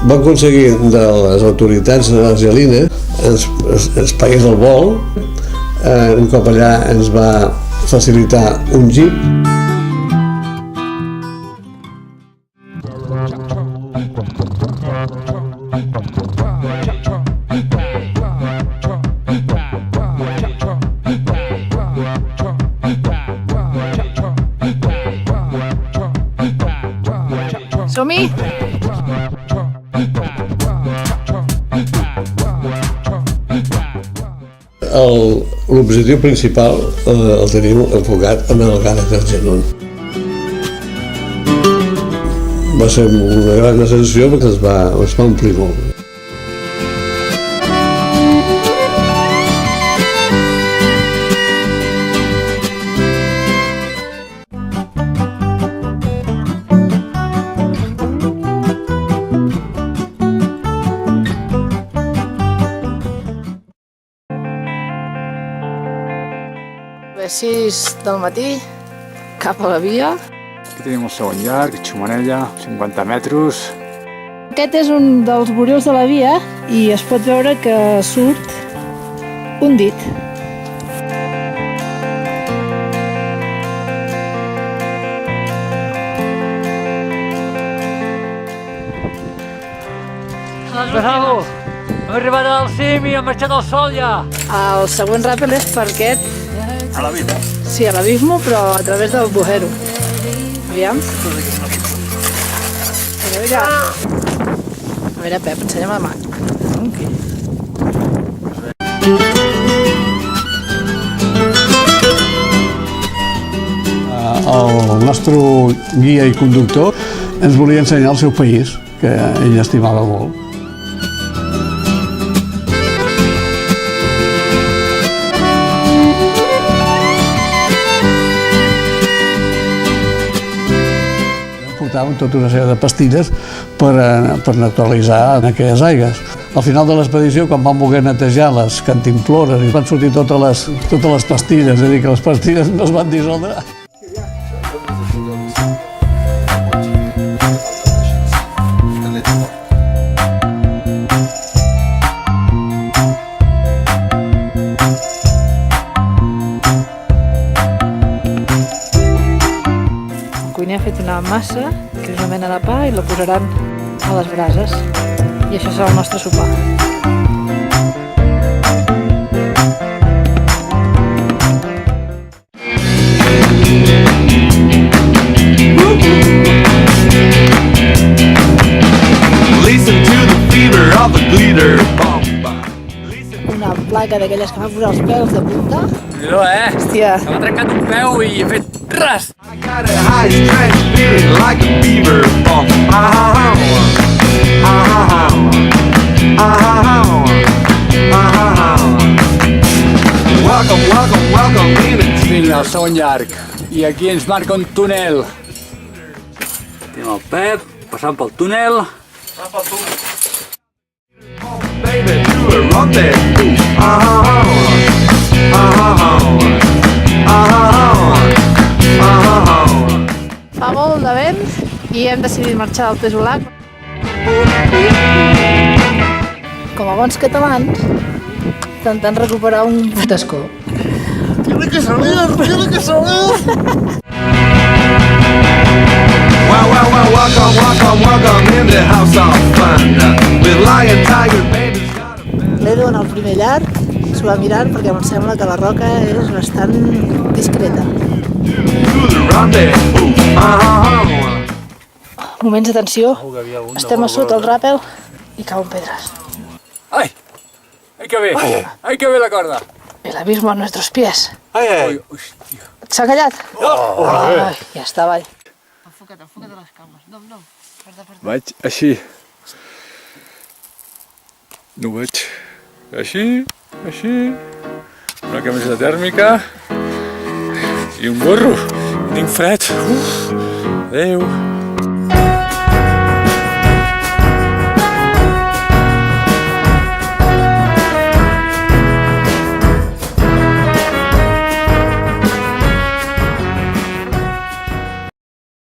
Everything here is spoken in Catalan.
Va aconseguir de les autoritats argelines ens pagués el vol. Un cop allà ens va facilitar un jeep. Som-hi! L'objectiu principal el tenim enfocat en el Gàrec d'Argenon. Va ser una gran sensació perquè es va omplir molt. A les 6 del matí, cap a la via. Aquí tenim el segon llarg, Xumanella, 50 metres. Aquest és un dels burills de la via i es pot veure que surt un dit. Bravo! Hem arribat al cim i hem marxat al sol ja! El següent ràpel és per aquest. A la vida. Sí, a l'abismo, però a través del Bujero. Aviam. A veure, Pep, ensenya'm la mà. El nostre guia i conductor ens volia ensenyar el seu país, que ell estimava molt. Portàvem tota una sèrie de pastilles per neutralitzar aquelles aigues. Al final de l'expedició, quan vam voler netejar les cantimplores, van sortir totes les pastilles, és a dir, que les pastilles no es van dissoldre. El cuiner ha fet una massa, que és una mena de pa, i la posaran a les brases. I això serà el nostre sopar. Una placa d'aquelles que m'ha posat els pèls de punta. Déu-n'hi-do, Hòstia. Se m'ha trencat un peu i he fet ras! Vinga, el segon llarg. I aquí ens marca un túnel. Tenim el Pep, passant pel túnel. Fa molt de vent i hem decidit marxar del Pesolà. Com a bons catalans, intentant recuperar un tascó. ¡Tiene que salir! ¡Tiene que salir! L'Edu en el primer llarg s'ho va mirant perquè em sembla que la roca és bastant discreta. Moments de tensió. Estem a sota el ràpel i cauen pedres. Ai! Ai que bé! Ai que bé la corda! El abismo a nuestros pies. Ai, hòstia! S'ha callat? Ai, ja està, avall. Enfoca't a les cames. No. Vaig així. No ho veig. Així. Una camiseta tèrmica. I un gorro. Tinc fred. Adéu.